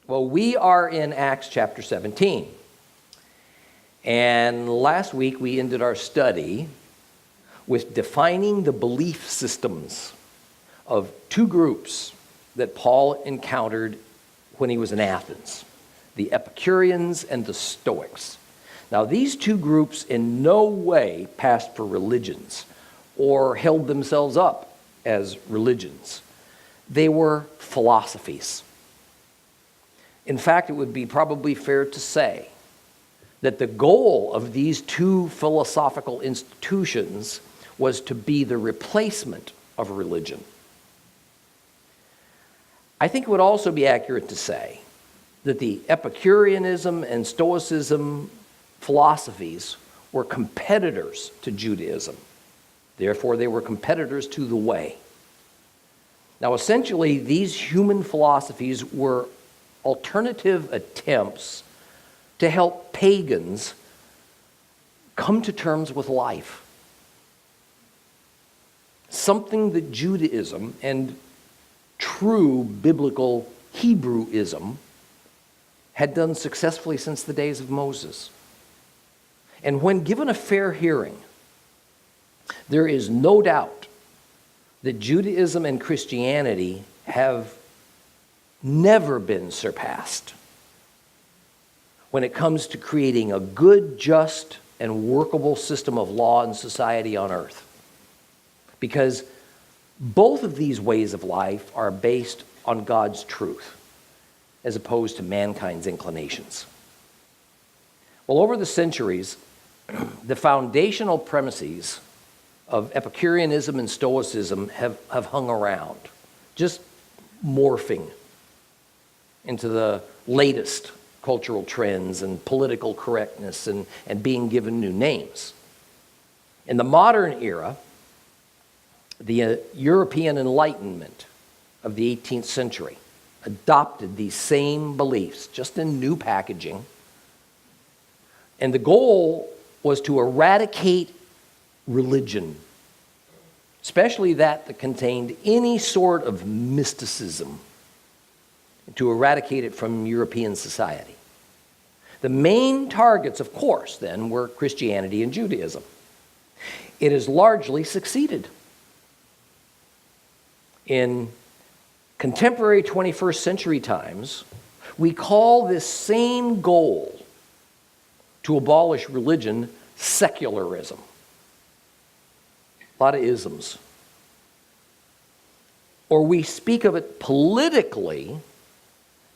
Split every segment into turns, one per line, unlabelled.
Well, we are in Acts chapter 17. And last week we ended our study with defining the belief systems of two groups that Paul encountered when he was in Athens, the Epicureans and the Stoics. Now, these two groups in no way passed for religions or held themselves up as religions. They were philosophies. In fact, it would be probably fair to say that the goal of these two philosophical institutions was to be the replacement of religion. I think it would also be accurate to say that the Epicureanism and Stoicism philosophies were competitors to Judaism. Therefore, they were competitors to the way. Now, essentially, these human philosophies were alternative attempts to help pagans come to terms with life. Something that Judaism and true biblical Hebrewism had done successfully since the days of Moses. And when given a fair hearing, there is no doubt that Judaism and Christianity have never been surpassed when it comes to creating a good, just, and workable system of law and society on earth. Because both of these ways of life are based on God's truth, as opposed to mankind's inclinations. Well, over the centuries, the foundational premises of Epicureanism and Stoicism have hung around, just morphing into the latest cultural trends and political correctness and being given new names. In the modern era, the European Enlightenment of the 18th century adopted these same beliefs, just in new packaging. And the goal was to eradicate religion, especially that contained any sort of mysticism, to eradicate it from European society. The main targets, of course, then, were Christianity and Judaism. It has largely succeeded. In contemporary 21st century times, we call this same goal to abolish religion secularism. A lot of isms. Or we speak of it politically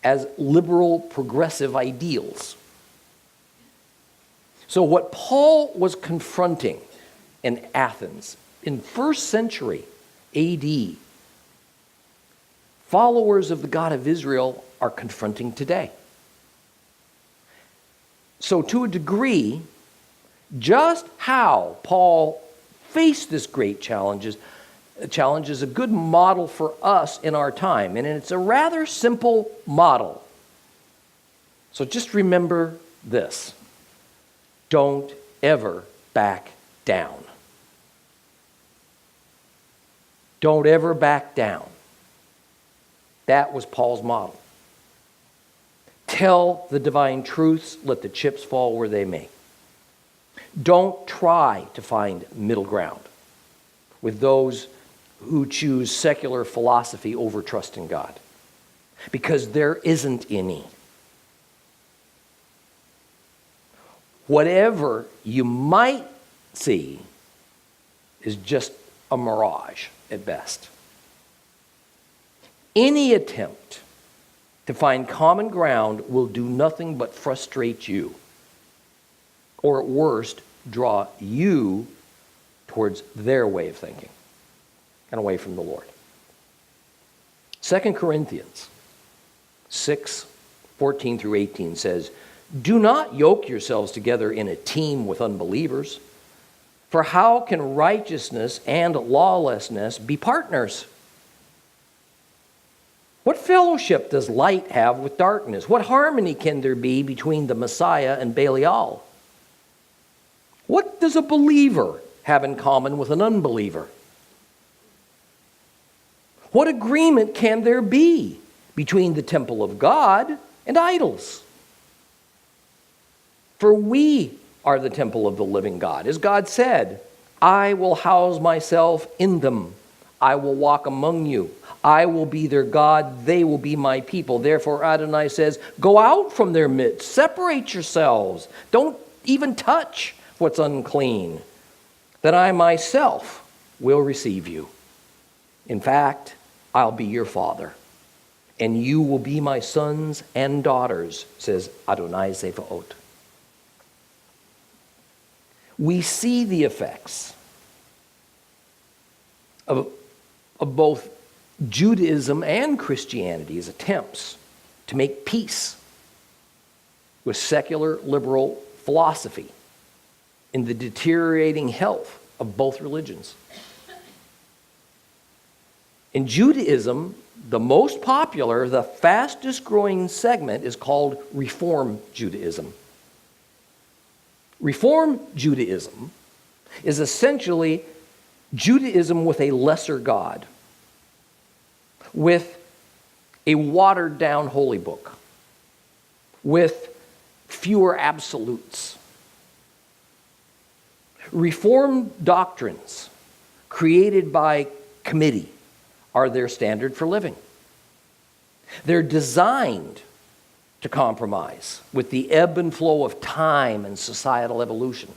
as liberal progressive ideals. So what Paul was confronting in Athens in 1st century AD, followers of the God of Israel are confronting today. So to a degree, just how Paul faced this great challenge is a good model for us in our time. And it's a rather simple model. So just remember this. Don't ever back down. Don't ever back down. That was Paul's model. Tell the divine truths, let the chips fall where they may. Don't try to find middle ground with those who choose secular philosophy over trust in God, because there isn't any. Whatever you might see is just a mirage at best. Any attempt to find common ground will do nothing but frustrate you, or at worst, draw you towards their way of thinking and away from the Lord. 2 Corinthians 6:14 through 18 says, "Do not yoke yourselves together in a team with unbelievers, for how can righteousness and lawlessness be partners? What fellowship does light have with darkness? What harmony can there be between the Messiah and Belial? What does a believer have in common with an unbeliever? What agreement can there be between the temple of God and idols. For we are the temple of the living God. As God said, I will house myself in them. I will walk among you. I will be their God. They will be my people. Therefore, Adonai says, go out from their midst. Separate yourselves. Don't even touch what's unclean, that I myself will receive you. In fact, I'll be your father, and you will be my sons and daughters, says Adonai Zevaot. We see the effects of both Judaism and Christianity's attempts to make peace with secular liberal philosophy in the deteriorating health of both religions. In Judaism, the most popular, the fastest growing segment is called Reform Judaism. Reform Judaism is essentially Judaism with a lesser God, with a watered-down holy book, with fewer absolutes. Reformed doctrines created by committee are their standard for living. They're designed to compromise with the ebb and flow of time and societal evolution.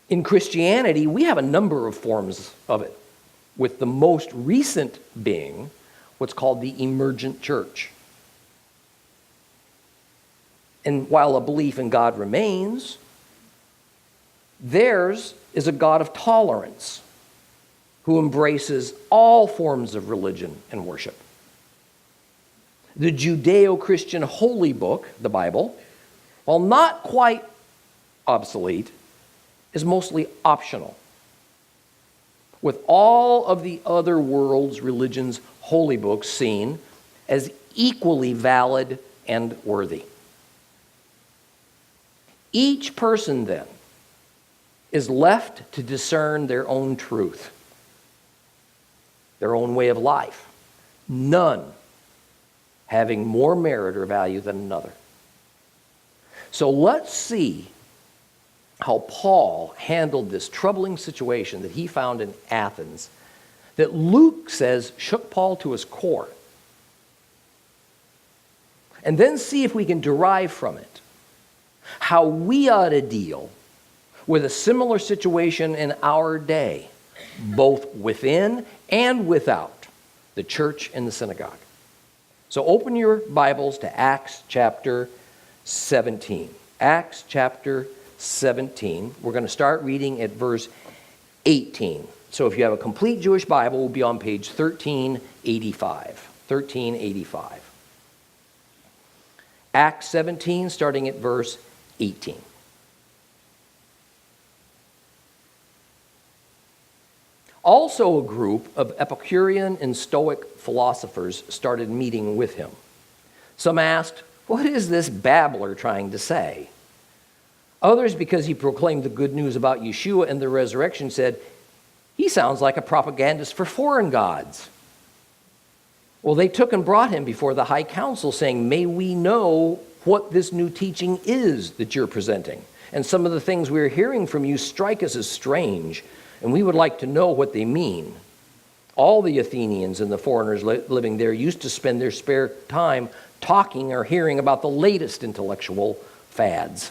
In Christianity, we have a number of forms of it, with the most recent being what's called the emergent church. And while a belief in God remains, theirs is a God of tolerance who embraces all forms of religion and worship. The Judeo-Christian holy book, the Bible, while not quite obsolete, is mostly optional, with all of the other world's religions' holy books seen as equally valid and worthy. Each person, then, is left to discern their own truth, their own way of life, none having more merit or value than another. So let's see how Paul handled this troubling situation that he found in Athens that Luke says shook Paul to his core. And then see if we can derive from it how we ought to deal with a similar situation in our day, both within and without the church and the synagogue. So open your Bibles to Acts chapter 17. Acts chapter 17. We're going to start reading at verse 18. So if you have a complete Jewish Bible, we'll be on page 1385. 1385. Acts 17, starting at verse 18. Also, a group of Epicurean and Stoic philosophers started meeting with him. Some asked, "What is this babbler trying to say?" Others, because he proclaimed the good news about Yeshua and the resurrection, said, "He sounds like a propagandist for foreign gods." Well, they took and brought him before the high council, saying, "May we know what this new teaching is that you're presenting? And some of the things we're hearing from you strike us as strange, and we would like to know what they mean." All the Athenians and the foreigners living there used to spend their spare time talking or hearing about the latest intellectual fads.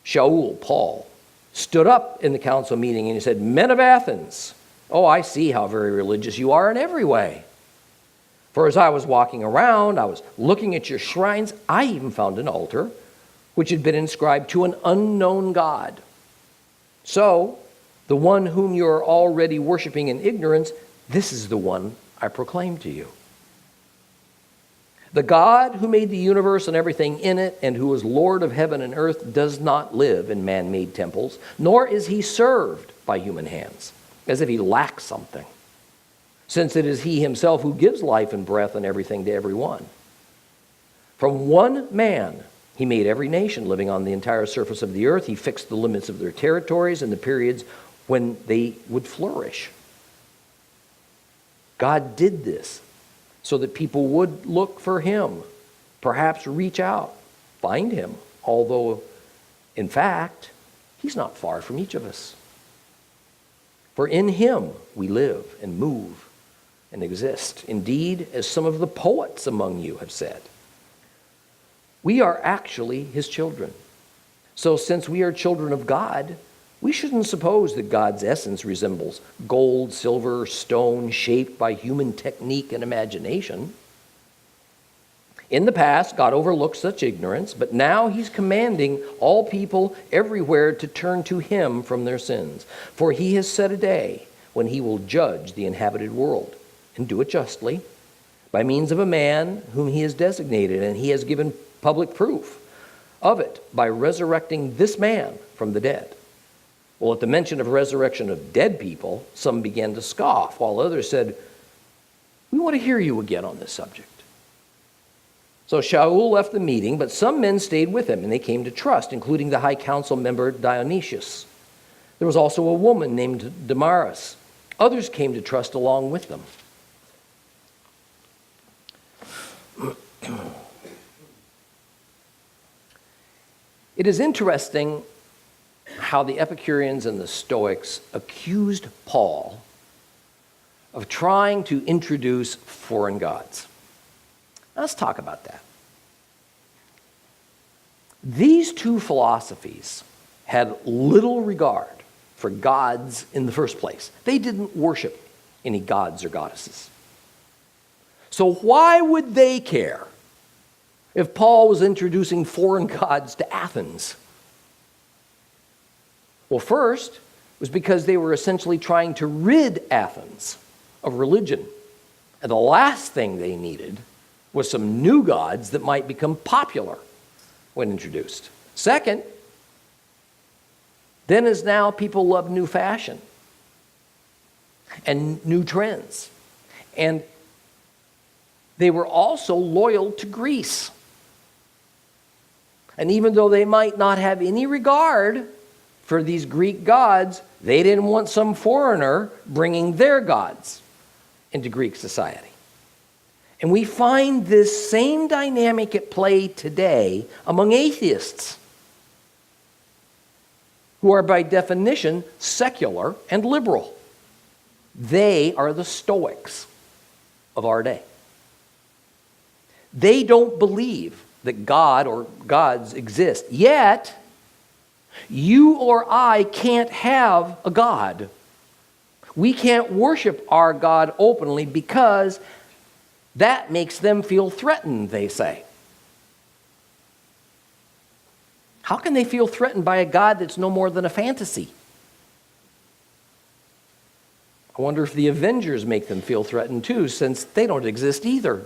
Shaul, Paul, stood up in the council meeting and he said, "Men of Athens, oh, I see how very religious you are in every way. For as I was walking around, I was looking at your shrines. I even found an altar which had been inscribed to an unknown God. So, the one whom you are already worshiping in ignorance, this is the one I proclaim to you. The God who made the universe and everything in it, and who is Lord of heaven and earth, does not live in man-made temples, nor is he served by human hands, as if he lacks something, since it is he himself who gives life and breath and everything to everyone. From one man he made every nation living on the entire surface of the earth. He fixed the limits of their territories and the periods when they would flourish. God did this so that people would look for him, perhaps reach out, find him, although, in fact, he's not far from each of us. For in him we live and move and exist. Indeed, as some of the poets among you have said, we are actually his children. So since we are children of God, we shouldn't suppose that God's essence resembles gold, silver, stone, shaped by human technique and imagination. In the past, God overlooked such ignorance, but now he's commanding all people everywhere to turn to him from their sins. For he has set a day when he will judge the inhabited world, and do it justly, by means of a man whom he has designated, and he has given public proof of it by resurrecting this man from the dead. Well, at the mention of resurrection of dead people, some began to scoff, while others said, we want to hear you again on this subject. So Shaul left the meeting, but some men stayed with him, and they came to trust, including the high council member Dionysius. There was also a woman named Damaris. Others came to trust along with them. It is interesting how the Epicureans and the Stoics accused Paul of trying to introduce foreign gods. Now, let's talk about that. These two philosophies had little regard for gods in the first place. They didn't worship any gods or goddesses. So why would they care if Paul was introducing foreign gods to Athens? Well, first, it was because they were essentially trying to rid Athens of religion. And the last thing they needed was some new gods that might become popular when introduced. Second, then as now, people love new fashion and new trends. And they were also loyal to Greece. And even though they might not have any regard for these Greek gods, they didn't want some foreigner bringing their gods into Greek society. And we find this same dynamic at play today among atheists, who are by definition secular and liberal. They are the Stoics of our day. They don't believe that God or gods exist, yet you or I can't have a God. We can't worship our God openly because that makes them feel threatened, they say. How can they feel threatened by a God that's no more than a fantasy? I wonder if the Avengers make them feel threatened too, since they don't exist either.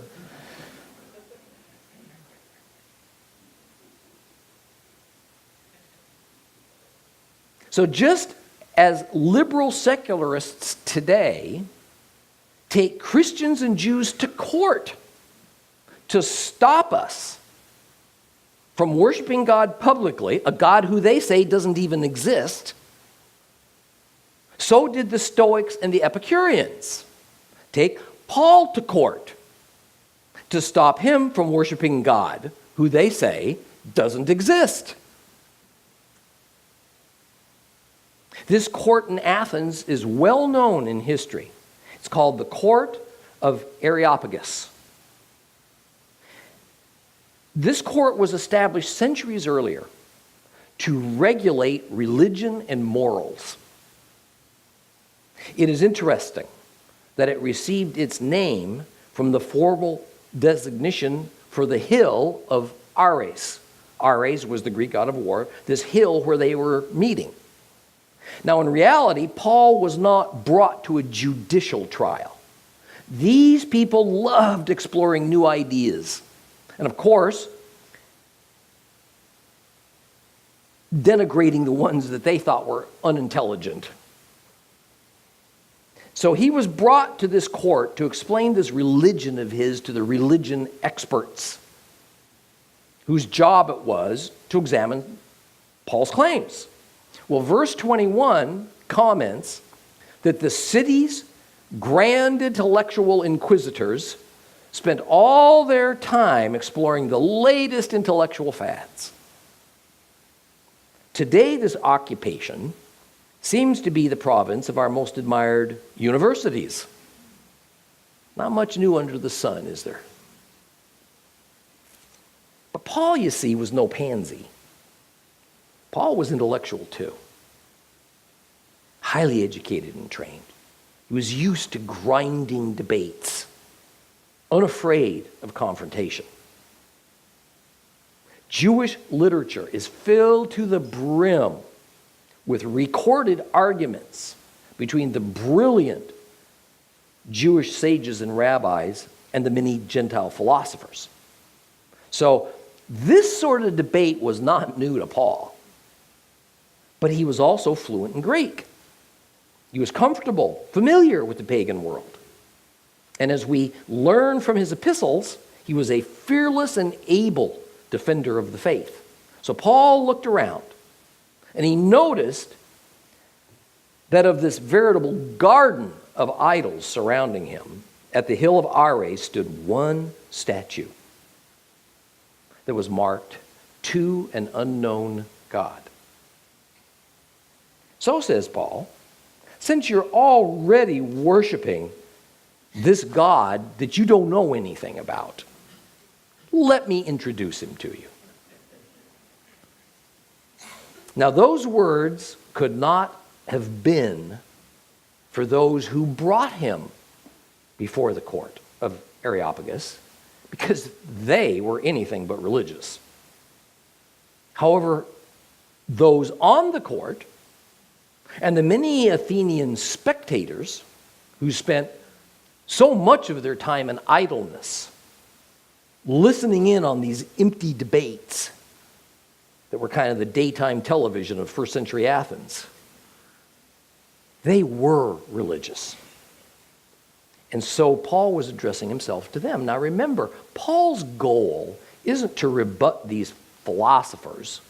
So just as liberal secularists today take Christians and Jews to court to stop us from worshiping God publicly, a God who they say doesn't even exist, so did the Stoics and the Epicureans take Paul to court to stop him from worshiping God who they say doesn't exist. This court in Athens is well known in history. It's called the Court of Areopagus. This court was established centuries earlier to regulate religion and morals. It is interesting that it received its name from the formal designation for the hill of Ares. Ares was the Greek god of war, this hill where they were meeting. Now, in reality, Paul was not brought to a judicial trial. These people loved exploring new ideas. And of course, denigrating the ones that they thought were unintelligent. So he was brought to this court to explain this religion of his to the religion experts, whose job it was to examine Paul's claims. Well, verse 21 comments that the city's grand intellectual inquisitors spent all their time exploring the latest intellectual fads. Today, this occupation seems to be the province of our most admired universities. Not much new under the sun, is there? But Paul, you see, was no pansy. Paul was intellectual too. Highly educated and trained. He was used to grinding debates, unafraid of confrontation. Jewish literature is filled to the brim with recorded arguments between the brilliant Jewish sages and rabbis and the many Gentile philosophers. So this sort of debate was not new to Paul, but he was also fluent in Greek. He was comfortable, familiar with the pagan world. And as we learn from his epistles, he was a fearless and able defender of the faith. So Paul looked around and he noticed that of this veritable garden of idols surrounding him, at the hill of Ares stood one statue that was marked to an unknown God. So says Paul, since you're already worshiping this God that you don't know anything about, let me introduce him to you. Now, those words could not have been for those who brought him before the court of Areopagus, because they were anything but religious. However, those on the court and the many Athenian spectators who spent so much of their time in idleness, listening in on these empty debates that were kind of the daytime television of first century Athens, they were religious. And so Paul was addressing himself to them. Now remember, Paul's goal isn't to rebut these philosophers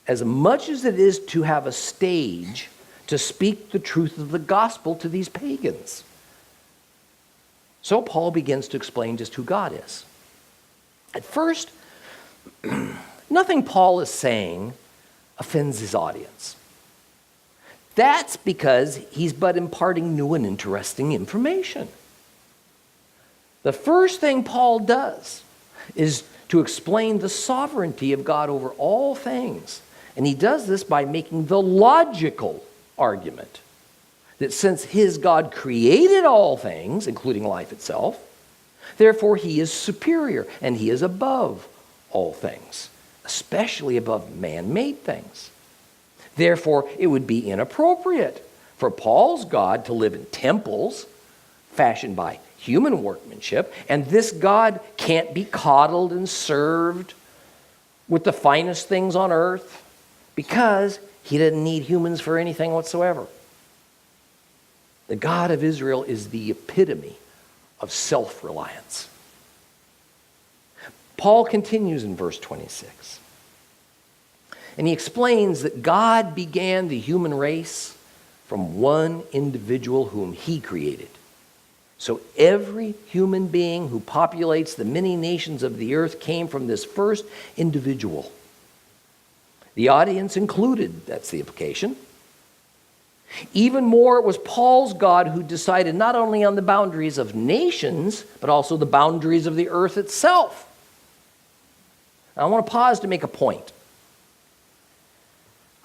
as much as it is to have a stage to speak the truth of the gospel to these pagans. So Paul begins to explain just who God is. At first, nothing Paul is saying offends his audience. That's because he's but imparting new and interesting information. The first thing Paul does is to explain the sovereignty of God over all things. And he does this by making the logical argument that since his God created all things, including life itself, therefore he is superior and he is above all things, especially above man-made things. Therefore, it would be inappropriate for Paul's God to live in temples fashioned by human workmanship, and this God can't be coddled and served with the finest things on earth because he didn't need humans for anything whatsoever. The God of Israel is the epitome of self-reliance. Paul continues in verse 26. And he explains that God began the human race from one individual whom he created. So every human being who populates the many nations of the earth came from this first individual. The audience included, that's the implication. Even more, it was Paul's God who decided not only on the boundaries of nations, but also the boundaries of the earth itself. Now, I want to pause to make a point.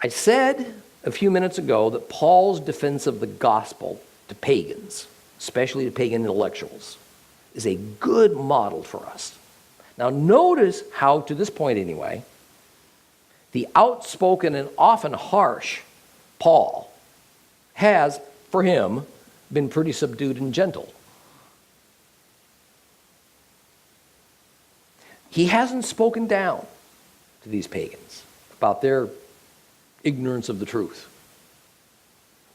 I said a few minutes ago that Paul's defense of the gospel to pagans, especially to pagan intellectuals, is a good model for us. Now notice how, to this point anyway, the outspoken and often harsh Paul has, for him, been pretty subdued and gentle. He hasn't spoken down to these pagans about their ignorance of the truth.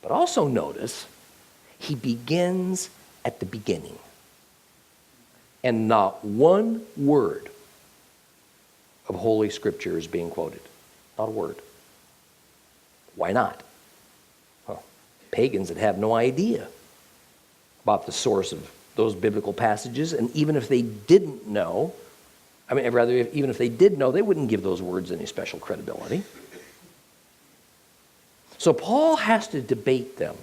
But also notice, he begins at the beginning. And not one word of Holy Scripture is being quoted. Not a word. Why not? Well, pagans that have no idea about the source of those biblical passages, and even if they didn't know, even if they did know, they wouldn't give those words any special credibility. So Paul has to debate them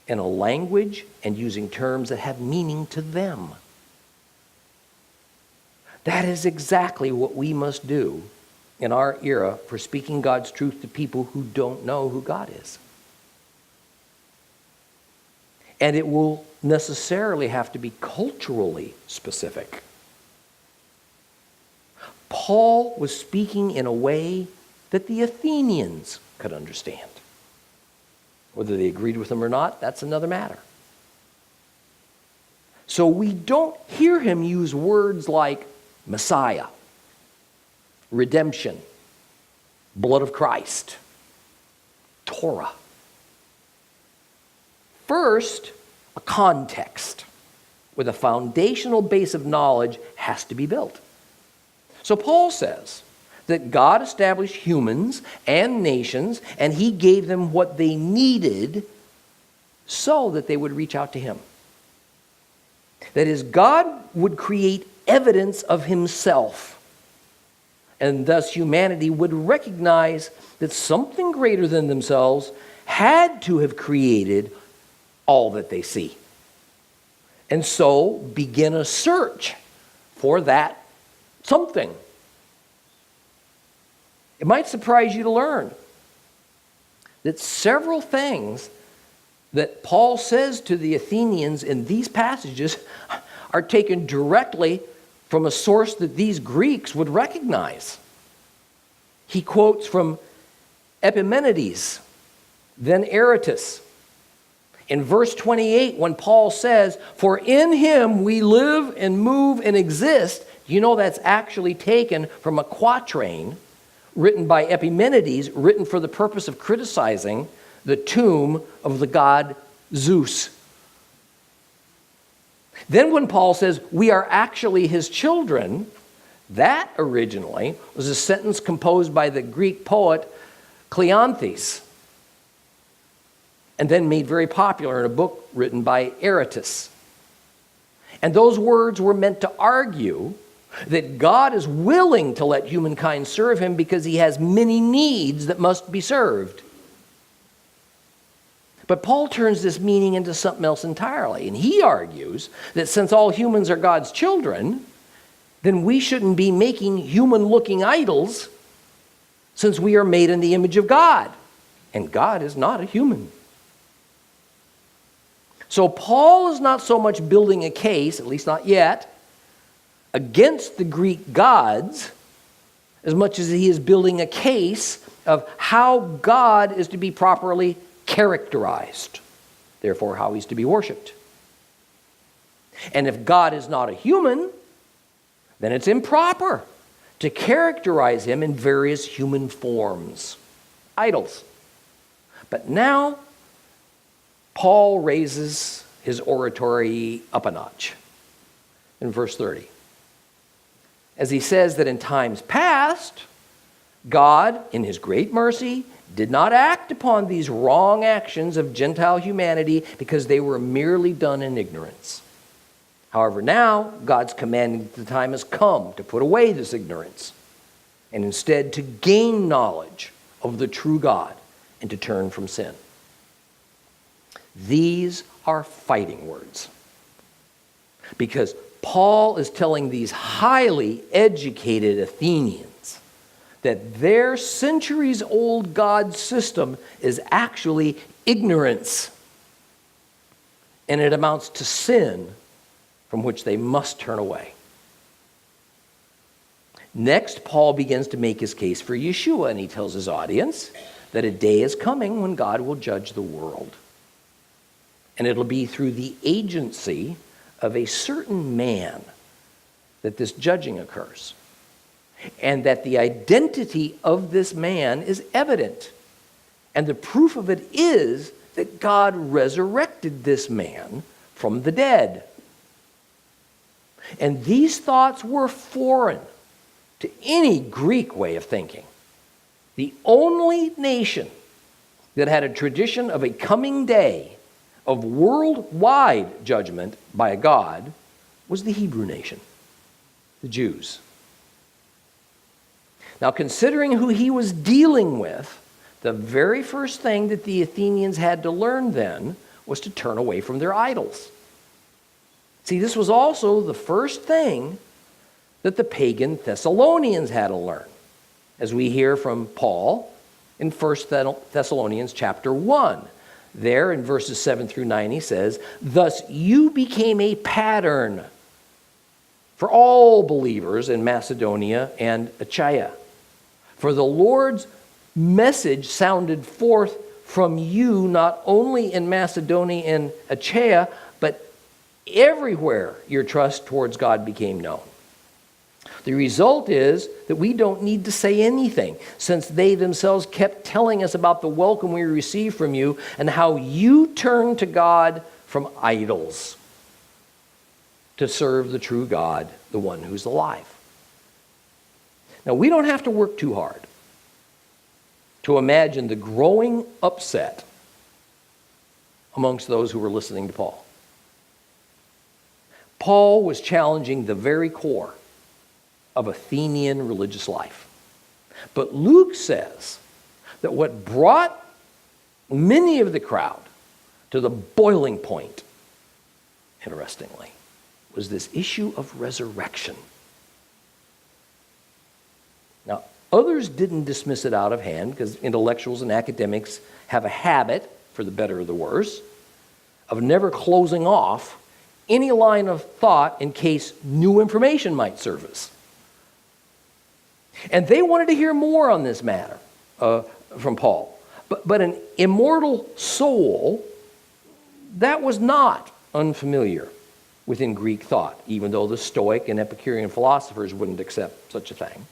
in a language and using terms that have meaning to them. That is exactly what we must do in our era for speaking God's truth to people who don't know who God is. And it will necessarily have to be culturally specific. Paul was speaking in a way that the Athenians could understand. Whether they agreed with him or not, that's another matter. So we don't hear him use words like Messiah, redemption, blood of Christ, Torah. First, a context with a foundational base of knowledge has to be built. So Paul says that God established humans and nations, and he gave them what they needed so that they would reach out to him. That is, God would create evidence of himself, and thus humanity would recognize that something greater than themselves had to have created all that they see. And so begin a search for that something. It might surprise you to learn that several things that Paul says to the Athenians in these passages are taken directly from a source that these Greeks would recognize. He quotes from Epimenides, then Aratus. In verse 28, when Paul says, "For in him we live and move and exist," you know that's actually taken from a quatrain written by Epimenides, written for the purpose of criticizing the tomb of the god Zeus. Then when Paul says, "We are actually his children," that originally was a sentence composed by the Greek poet Cleanthes, and then made very popular in a book written by Aratus. And those words were meant to argue that God is willing to let humankind serve him because he has many needs that must be served. But Paul turns this meaning into something else entirely, and he argues that since all humans are God's children, then we shouldn't be making human-looking idols since we are made in the image of God, and God is not a human. So Paul is not so much building a case, at least not yet, against the Greek gods as much as he is building a case of how God is to be properly characterized, therefore how he's to be worshipped. And if God is not a human, then it's improper to characterize him in various human forms, idols. But now Paul raises his oratory up a notch in verse 30. As he says that in times past, God, in his great mercy, did not act upon these wrong actions of Gentile humanity because they were merely done in ignorance. However, now God's commanding that the time has come to put away this ignorance and instead to gain knowledge of the true God and to turn from sin. These are fighting words, because Paul is telling these highly educated Athenians that their centuries-old God system is actually ignorance, and it amounts to sin from which they must turn away. Next, Paul begins to make his case for Yeshua, and he tells his audience that a day is coming when God will judge the world. And it'll be through the agency of a certain man that this judging occurs. And that the identity of this man is evident. And the proof of it is that God resurrected this man from the dead. And these thoughts were foreign to any Greek way of thinking. The only nation that had a tradition of a coming day of worldwide judgment by a God was the Hebrew nation, the Jews. Now, considering who he was dealing with, the very first thing that the Athenians had to learn then was to turn away from their idols. See, this was also the first thing that the pagan Thessalonians had to learn, as we hear from Paul in 1 Thessalonians chapter 1. There in verses 7 through 9 he says, "Thus you became a pattern for all believers in Macedonia and Achaia. For the Lord's message sounded forth from you not only in Macedonia and Achaia, but everywhere your trust towards God became known." The result is that we don't need to say anything, since they themselves kept telling us about the welcome we received from you and how you turned to God from idols to serve the true God, the one who's alive. Now, we don't have to work too hard to imagine the growing upset amongst those who were listening to Paul. Paul was challenging the very core of Athenian religious life. But Luke says that what brought many of the crowd to the boiling point, interestingly, was this issue of resurrection. Now, others didn't dismiss it out of hand, because intellectuals and academics have a habit, for the better or the worse, of never closing off any line of thought in case new information might surface. And they wanted to hear more on this matter from Paul. But an immortal soul, that was not unfamiliar within Greek thought, even though the Stoic and Epicurean philosophers wouldn't accept such a thing.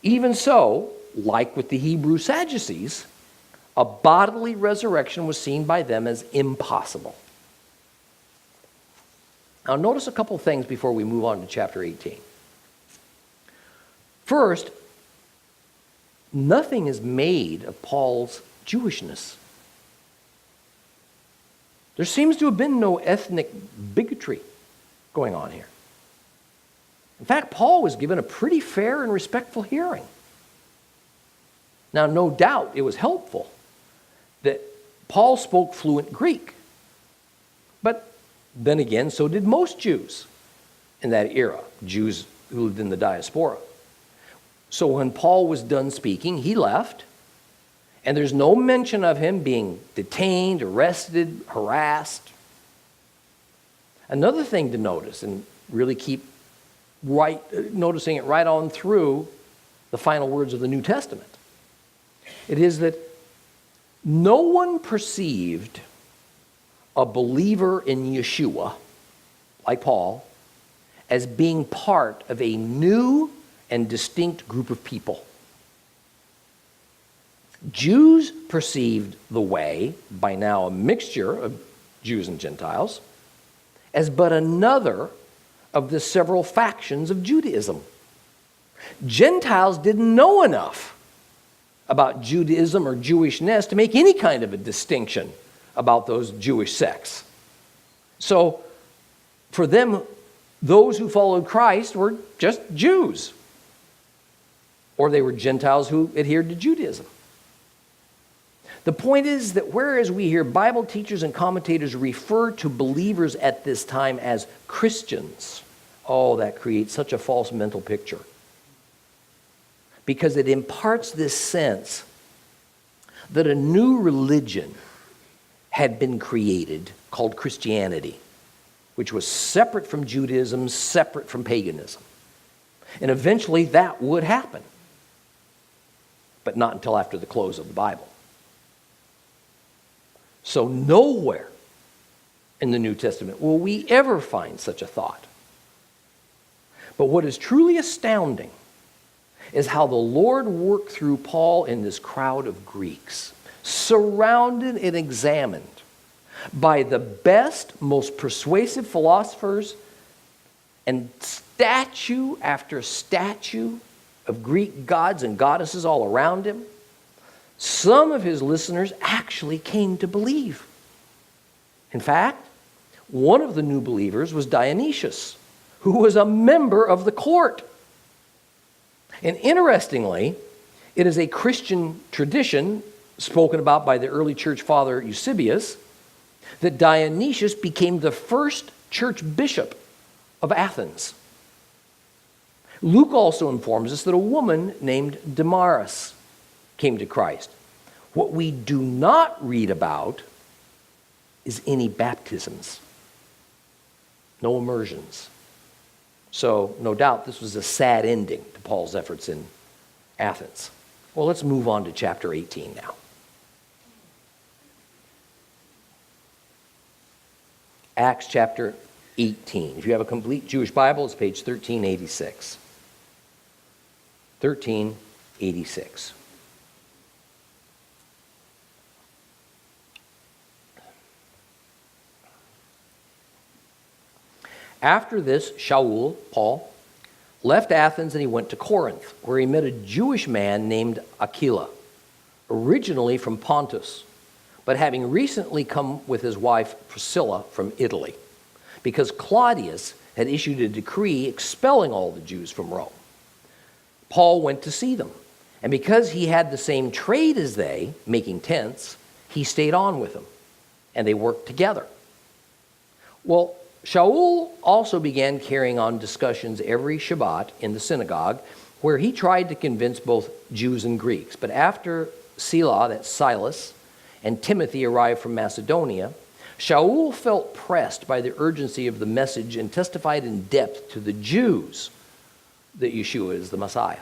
Even so, like with the Hebrew Sadducees, a bodily resurrection was seen by them as impossible. Now, notice a couple things before we move on to chapter 18. First, nothing is made of Paul's Jewishness. There seems to have been no ethnic bigotry going on here. In fact, Paul was given a pretty fair and respectful hearing. Now, no doubt it was helpful that Paul spoke fluent Greek. But then again, so did most Jews in that era, Jews who lived in the diaspora. So when Paul was done speaking, he left, and there's no mention of him being detained, arrested, harassed. Another thing to notice, and really keep noticing it right on through the final words of the New Testament, it is that no one perceived a believer in Yeshua, like Paul, as being part of a new and distinct group of people. Jews perceived the way, by now a mixture of Jews and Gentiles, as but another of the several factions of Judaism. Gentiles didn't know enough about Judaism or Jewishness to make any kind of a distinction about those Jewish sects. So for them, those who followed Christ were just Jews, or they were Gentiles who adhered to Judaism. The point is that whereas we hear Bible teachers and commentators refer to believers at this time as Christians, oh, that creates such a false mental picture. Because it imparts this sense that a new religion had been created called Christianity, which was separate from Judaism, separate from paganism. And eventually that would happen, but not until after the close of the Bible. So nowhere in the New Testament will we ever find such a thought. But what is truly astounding is how the Lord worked through Paul in this crowd of Greeks, surrounded and examined by the best, most persuasive philosophers, and statue after statue of Greek gods and goddesses all around him. Some of his listeners actually came to believe. In fact, one of the new believers was Dionysius, who was a member of the court. And interestingly, it is a Christian tradition spoken about by the early church father Eusebius that Dionysius became the first church bishop of Athens. Luke also informs us that a woman named Damaris came to Christ. What we do not read about is any baptisms, no immersions. So, no doubt, this was a sad ending to Paul's efforts in Athens. Well, let's move on to chapter 18 now. Acts chapter 18. If you have a complete Jewish Bible, it's page 1386. 1386. After this, Shaul, Paul, left Athens and he went to Corinth, where he met a Jewish man named Aquila, originally from Pontus, but having recently come with his wife Priscilla from Italy, because Claudius had issued a decree expelling all the Jews from Rome. Paul went to see them, and because he had the same trade as they, making tents, he stayed on with them, and they worked together. Well, Shaul also began carrying on discussions every Shabbat in the synagogue, where he tried to convince both Jews and Greeks. But after Silas, and Timothy arrived from Macedonia, Shaul felt pressed by the urgency of the message and testified in depth to the Jews that Yeshua is the Messiah.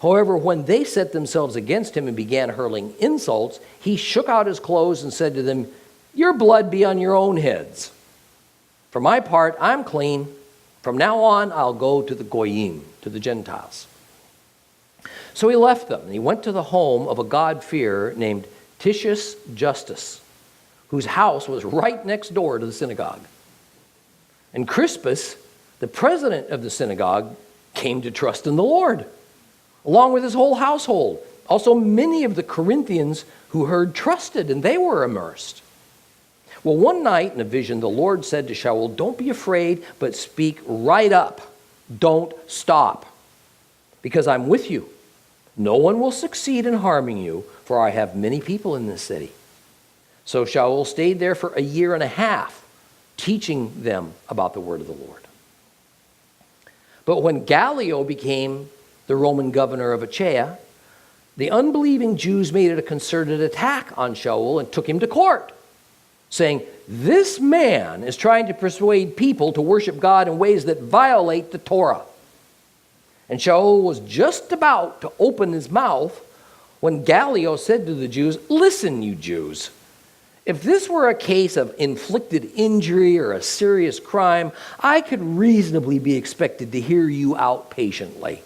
However, when they set themselves against him and began hurling insults, he shook out his clothes and said to them, "Your blood be on your own heads. For my part, I'm clean. From now on, I'll go to the Goyim, to the Gentiles." So he left them, and he went to the home of a God-fearer named Titius Justus, whose house was right next door to the synagogue. And Crispus, the president of the synagogue, came to trust in the Lord, along with his whole household. Also, many of the Corinthians who heard trusted, and they were immersed. Well, one night in a vision, the Lord said to Shaul, "Don't be afraid, but speak right up. Don't stop, because I'm with you. No one will succeed in harming you, for I have many people in this city." So Shaul stayed there for 1.5 years, teaching them about the word of the Lord. But when Gallio became the Roman governor of Achaia, the unbelieving Jews made it a concerted attack on Shaul and took him to court, saying, "This man is trying to persuade people to worship God in ways that violate the Torah." And Shaul was just about to open his mouth when Gallio said to the Jews, "Listen, you Jews, if this were a case of inflicted injury or a serious crime, I could reasonably be expected to hear you out patiently.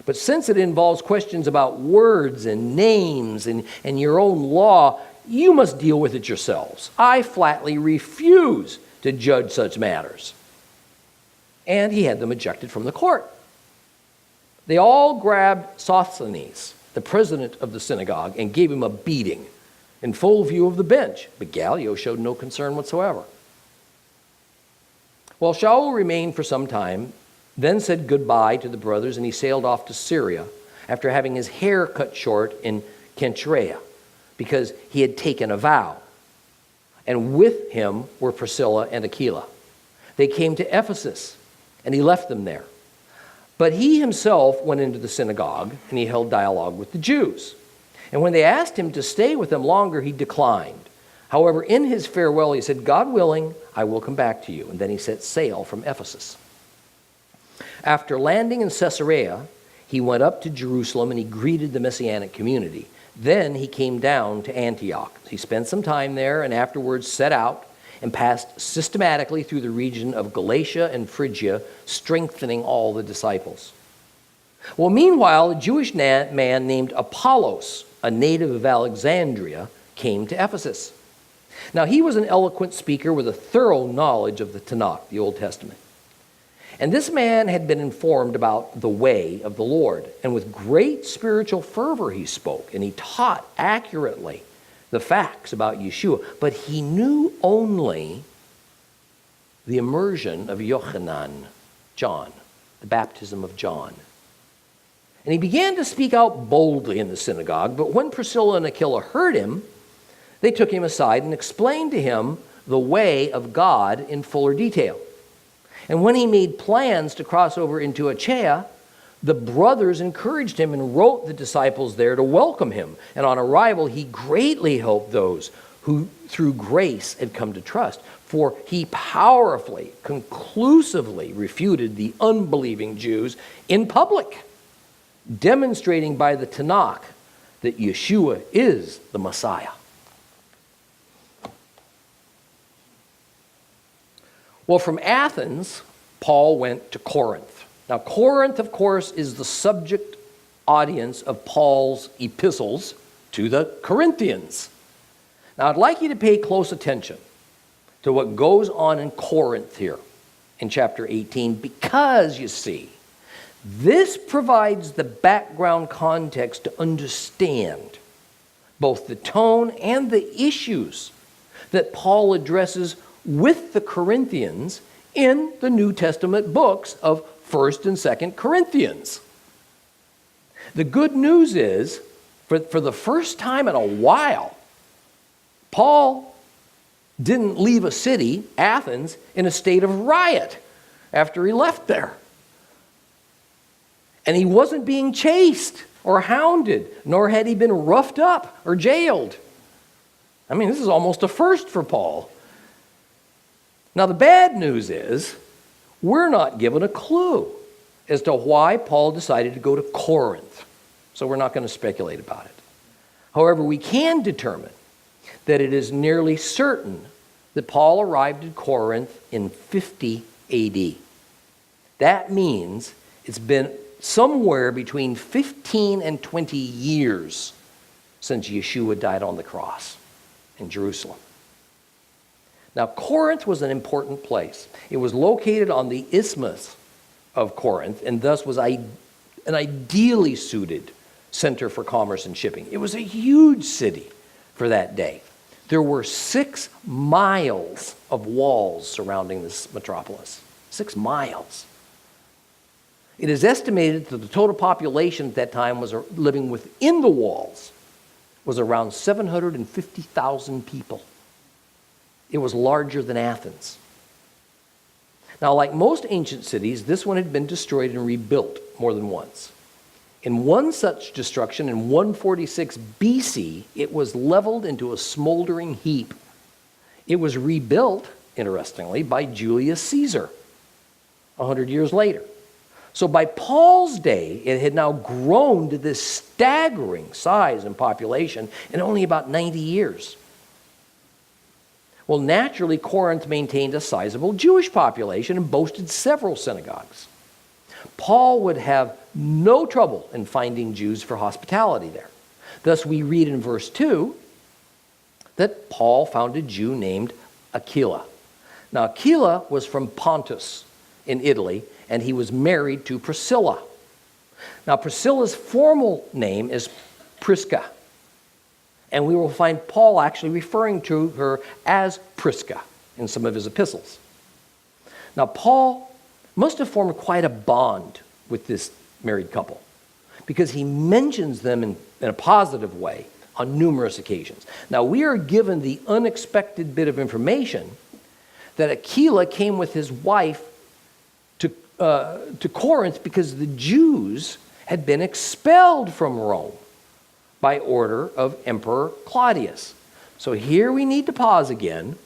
But since it involves questions about words and names and your own law, you must deal with it yourselves. I flatly refuse to judge such matters." And he had them ejected from the court. They all grabbed Sosthenes, the president of the synagogue, and gave him a beating in full view of the bench. But Gallio showed no concern whatsoever. Well, Shaul remained for some time, then said goodbye to the brothers, and he sailed off to Syria after having his hair cut short in Cenchreae, because he had taken a vow. And with him were Priscilla and Aquila. They came to Ephesus, and he left them there. But he himself went into the synagogue, and he held dialogue with the Jews. And when they asked him to stay with them longer, he declined. However, in his farewell, he said, "God willing, I will come back to you." And then he set sail from Ephesus. After landing in Caesarea, he went up to Jerusalem, and he greeted the Messianic community. Then he came down to Antioch. He spent some time there and afterwards set out and passed systematically through the region of Galatia and Phrygia, strengthening all the disciples. Well, meanwhile, a Jewish man named Apollos, a native of Alexandria, came to Ephesus. Now, he was an eloquent speaker with a thorough knowledge of the Tanakh, the Old Testament. And this man had been informed about the way of the Lord, and with great spiritual fervor he spoke, and he taught accurately, the facts about Yeshua, but he knew only the immersion of Yochanan, John, the baptism of John. And he began to speak out boldly in the synagogue, but when Priscilla and Aquila heard him, they took him aside and explained to him the way of God in fuller detail. And when he made plans to cross over into Achaia, the brothers encouraged him and wrote the disciples there to welcome him. And on arrival, he greatly helped those who through grace had come to trust. For he powerfully, conclusively refuted the unbelieving Jews in public, demonstrating by the Tanakh that Yeshua is the Messiah. Well, from Athens, Paul went to Corinth. Now, Corinth, of course, is the subject audience of Paul's epistles to the Corinthians. Now, I'd like you to pay close attention to what goes on in Corinth here in chapter 18, because, you see, this provides the background context to understand both the tone and the issues that Paul addresses with the Corinthians in the New Testament books of 1st and 2nd Corinthians. The good news is, for the first time in a while, Paul didn't leave a city, Athens, in a state of riot after he left there. And he wasn't being chased or hounded, nor had he been roughed up or jailed. I mean, this is almost a first for Paul. Now, the bad news is, we're not given a clue as to why Paul decided to go to Corinth. So we're not going to speculate about it. However, we can determine that it is nearly certain that Paul arrived at Corinth in 50 AD. That means it's been somewhere between 15 and 20 years since Yeshua died on the cross in Jerusalem. Now, Corinth was an important place. It was located on the isthmus of Corinth and thus was an ideally suited center for commerce and shipping. It was a huge city for that day. There were 6 miles of walls surrounding this metropolis. 6 miles. It is estimated that the total population at that time was living within the walls was around 750,000 people. It was larger than Athens. Now, like most ancient cities, this one had been destroyed and rebuilt more than once. In one such destruction, in 146 BC, it was leveled into a smoldering heap. It was rebuilt, interestingly, by Julius Caesar 100 years later. So by Paul's day, it had now grown to this staggering size and population in only about 90 years. Well, naturally, Corinth maintained a sizable Jewish population and boasted several synagogues. Paul would have no trouble in finding Jews for hospitality there. Thus, we read in verse 2 that Paul found a Jew named Aquila. Now, Aquila was from Pontus in Italy, and he was married to Priscilla. Now, Priscilla's formal name is Prisca. And we will find Paul actually referring to her as Prisca in some of his epistles. Now, Paul must have formed quite a bond with this married couple because he mentions them in a positive way on numerous occasions. Now, we are given the unexpected bit of information that Aquila came with his wife to Corinth because the Jews had been expelled from Rome by order of Emperor Claudius. So here we need to pause again,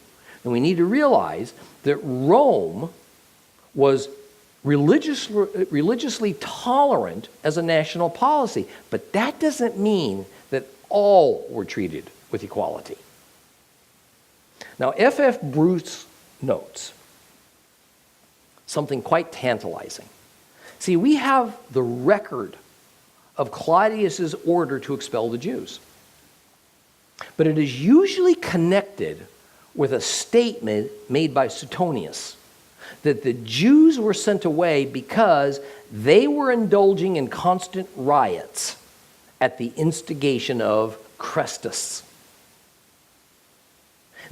and we need to realize that Rome was religiously tolerant as a national policy, but that doesn't mean that all were treated with equality. Now, F.F. Bruce notes something quite tantalizing. See, we have the record of Claudius's order to expel the Jews. But it is usually connected with a statement made by Suetonius that the Jews were sent away because they were indulging in constant riots at the instigation of Chrestus.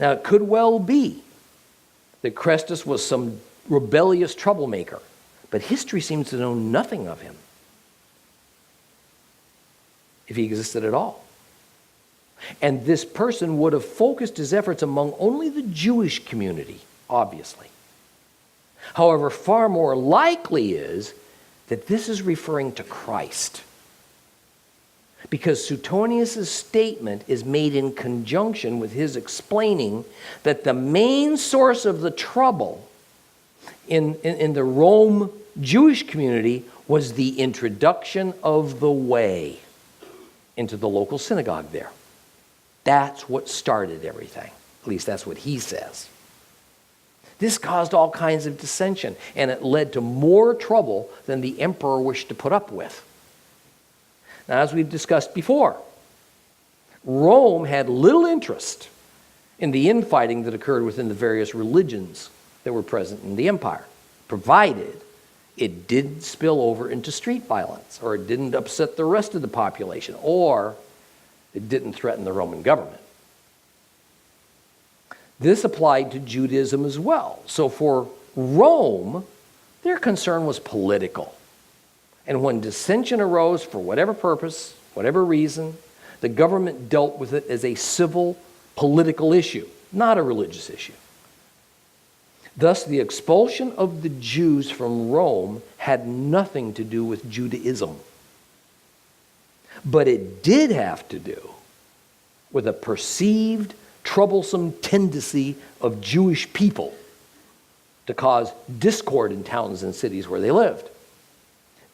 Now, it could well be that Chrestus was some rebellious troublemaker, but history seems to know nothing of him, if he existed at all. And this person would have focused his efforts among only the Jewish community, obviously. However, far more likely is that this is referring to Christ, because Suetonius' statement is made in conjunction with his explaining that the main source of the trouble in the Rome Jewish community was the introduction of the way into the local synagogue there. That's what started everything. At least that's what he says. This caused all kinds of dissension, and it led to more trouble than the emperor wished to put up with. Now, as we've discussed before, Rome had little interest in the infighting that occurred within the various religions that were present in the empire, provided it didn't spill over into street violence, or it didn't upset the rest of the population, or it didn't threaten the Roman government. This applied to Judaism as well. So for Rome, their concern was political. And when dissension arose for whatever purpose, whatever reason, the government dealt with it as a civil, political issue, not a religious issue. Thus, the expulsion of the Jews from Rome had nothing to do with Judaism. But it did have to do with a perceived troublesome tendency of Jewish people to cause discord in towns and cities where they lived.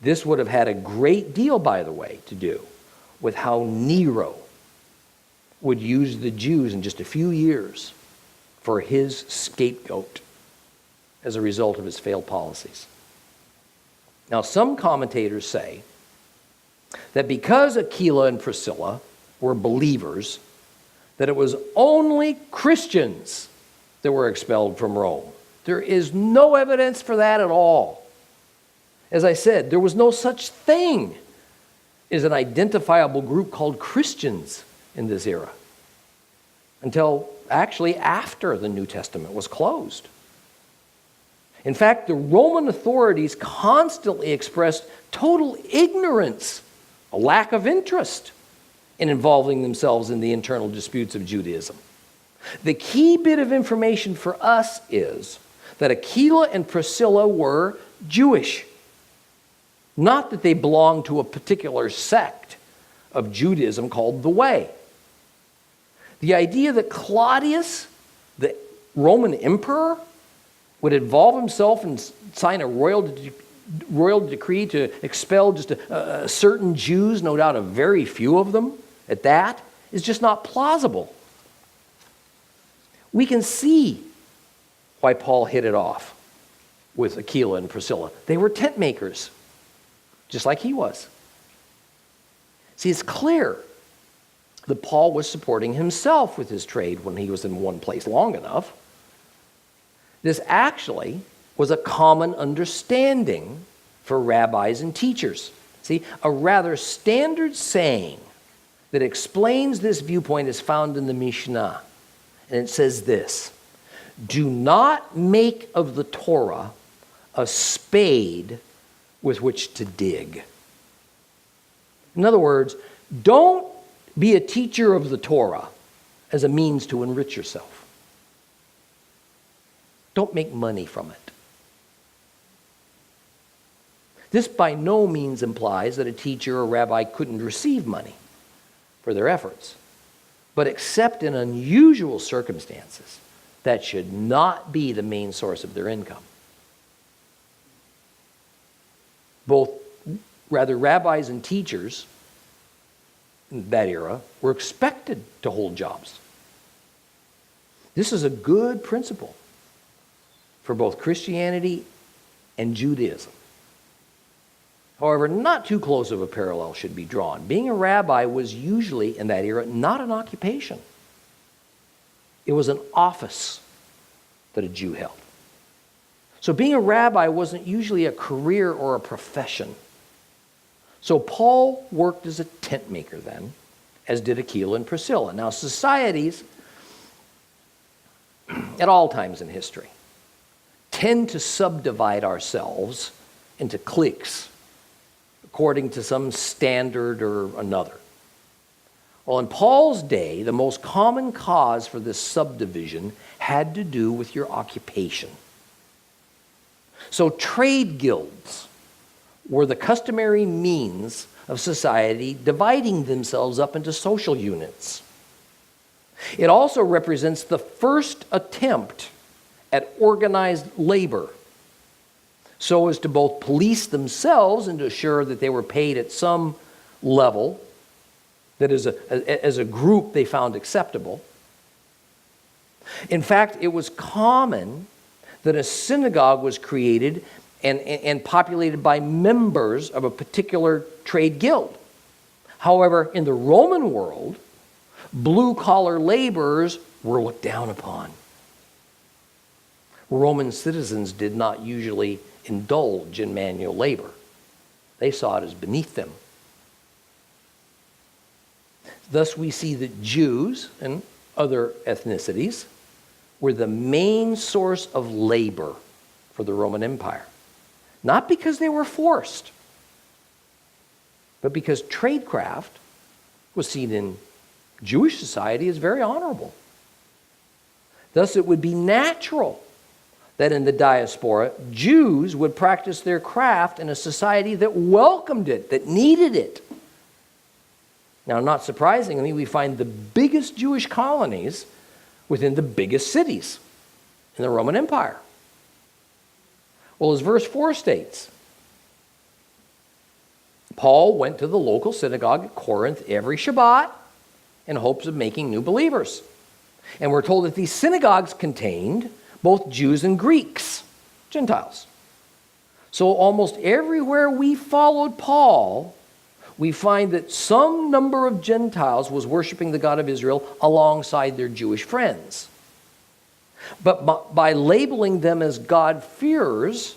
This would have had a great deal, by the way, to do with how Nero would use the Jews in just a few years for his scapegoat as a result of his failed policies. Now, some commentators say that because Aquila and Priscilla were believers, that it was only Christians that were expelled from Rome. There is no evidence for that at all. As I said, there was no such thing as an identifiable group called Christians in this era, until actually after the New Testament was closed. In fact, the Roman authorities constantly expressed total ignorance, a lack of interest in involving themselves in the internal disputes of Judaism. The key bit of information for us is that Aquila and Priscilla were Jewish, not that they belonged to a particular sect of Judaism called the Way. The idea that Claudius, the Roman emperor, would involve himself and sign a royal decree to expel just certain Jews, no doubt a very few of them at that, is just not plausible. We can see why Paul hit it off with Aquila and Priscilla. They were tent makers, just like he was. See, it's clear that Paul was supporting himself with his trade when he was in one place long enough. This actually was a common understanding for rabbis and teachers. See, a rather standard saying that explains this viewpoint is found in the Mishnah. And it says this: do not make of the Torah a spade with which to dig. In other words, don't be a teacher of the Torah as a means to enrich yourself. Don't make money from it. This by no means implies that a teacher or rabbi couldn't receive money for their efforts. But except in unusual circumstances, that should not be the main source of their income. Both rabbis and teachers in that era were expected to hold jobs. This is a good principle for both Christianity and Judaism. However, not too close of a parallel should be drawn. Being a rabbi was usually, in that era, not an occupation. It was an office that a Jew held. So being a rabbi wasn't usually a career or a profession. So Paul worked as a tent maker then, as did Aquila and Priscilla. Now, societies at all times in history, tend to subdivide ourselves into cliques according to some standard or another. Well, in Paul's day, the most common cause for this subdivision had to do with your occupation. So trade guilds were the customary means of society dividing themselves up into social units. It also represents the first attempt at organized labor, so as to both police themselves and to assure that they were paid at some level that as a group they found acceptable. In fact, it was common that a synagogue was created and populated by members of a particular trade guild. However, in the Roman world, blue-collar laborers were looked down upon. Roman citizens did not usually indulge in manual labor. They saw it as beneath them. Thus, we see that Jews and other ethnicities were the main source of labor for the Roman Empire. Not because they were forced, but because tradecraft was seen in Jewish society as very honorable. Thus, it would be natural that in the diaspora, Jews would practice their craft in a society that welcomed it, that needed it. Now, not surprisingly, we find the biggest Jewish colonies within the biggest cities in the Roman Empire. Well, as verse 4 states, Paul went to the local synagogue at Corinth every Shabbat in hopes of making new believers. And we're told that these synagogues contained both Jews and Greeks, Gentiles. So almost everywhere we followed Paul, we find that some number of Gentiles was worshiping the God of Israel alongside their Jewish friends. But by labeling them as God-fearers,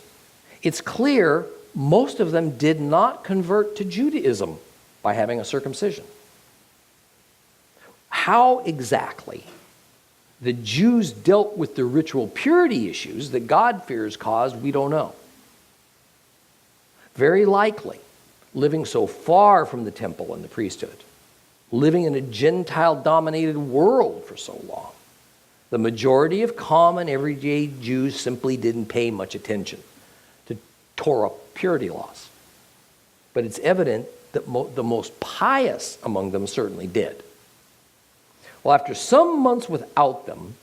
it's clear most of them did not convert to Judaism by having a circumcision. How exactly the Jews dealt with the ritual purity issues that God-fears caused, we don't know. Very likely, living so far from the temple and the priesthood, living in a Gentile-dominated world for so long, the majority of common everyday Jews simply didn't pay much attention to Torah purity laws. But it's evident that the most pious among them certainly did. Well, after some months without them,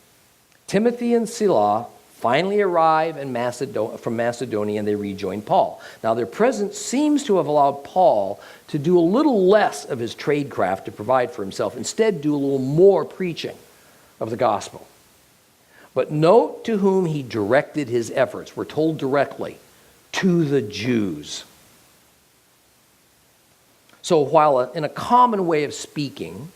Timothy and Silas finally arrive from Macedonia, and they rejoin Paul. Now, their presence seems to have allowed Paul to do a little less of his tradecraft to provide for himself, instead do a little more preaching of the gospel. But note to whom he directed his efforts. We're told directly, to the Jews. So while in a common way of speaking,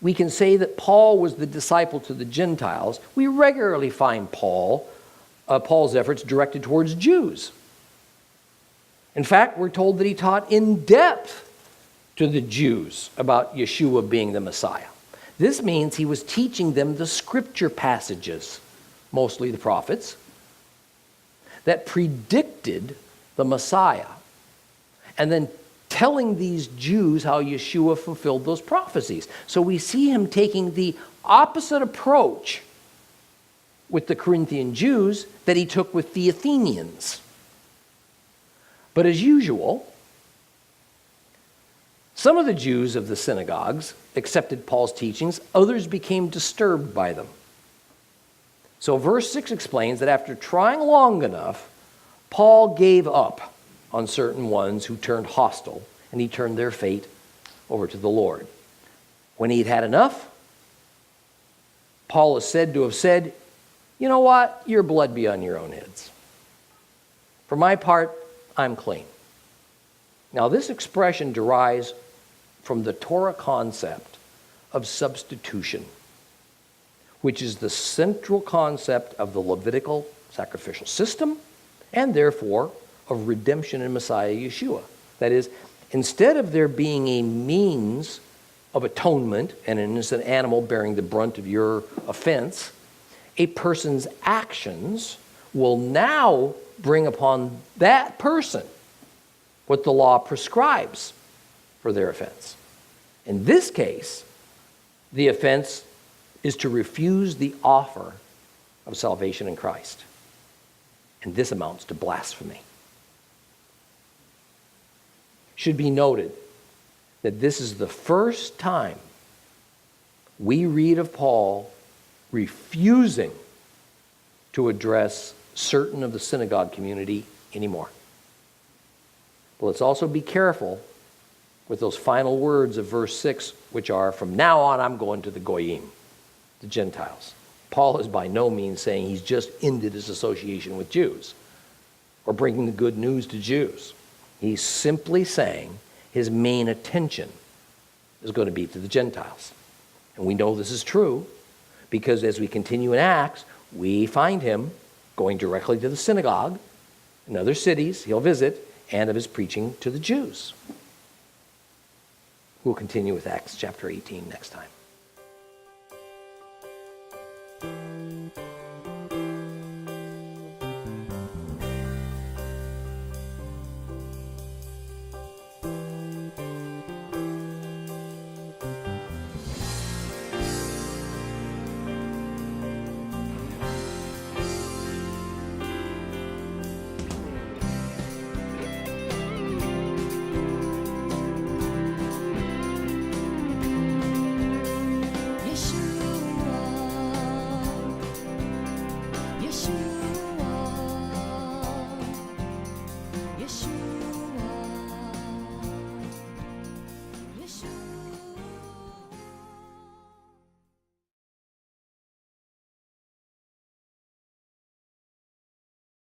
we can say that Paul was the disciple to the Gentiles, we regularly find Paul's efforts directed towards Jews. In fact, we're told that he taught in depth to the Jews about Yeshua being the Messiah. This means he was teaching them the scripture passages, mostly the prophets, that predicted the Messiah, and then telling these Jews how Yeshua fulfilled those prophecies. So we see him taking the opposite approach with the Corinthian Jews that he took with the Athenians. But as usual, some of the Jews of the synagogues accepted Paul's teachings, others became disturbed by them. So verse 6 explains that after trying long enough, Paul gave up on certain ones who turned hostile, and he turned their fate over to the Lord. When he'd had enough, Paul is said to have said, "You know what? Your blood be on your own heads. For my part, I'm clean." Now, this expression derives from the Torah concept of substitution, which is the central concept of the Levitical sacrificial system, and therefore of redemption in Messiah Yeshua. That is, instead of there being a means of atonement and an innocent animal bearing the brunt of your offense, a person's actions will now bring upon that person what the law prescribes for their offense. In this case, the offense is to refuse the offer of salvation in Christ. And this amounts to blasphemy. Should be noted that this is the first time we read of Paul refusing to address certain of the synagogue community anymore. But let's also be careful with those final words of verse 6, which are, from now on I'm going to the Goyim, the Gentiles. Paul is by no means saying he's just ended his association with Jews or bringing the good news to Jews. He's simply saying his main attention is going to be to the Gentiles. And we know this is true because as we continue in Acts, we find him going directly to the synagogue in other cities he'll visit and of his preaching to the Jews. We'll continue with Acts chapter 18 next time.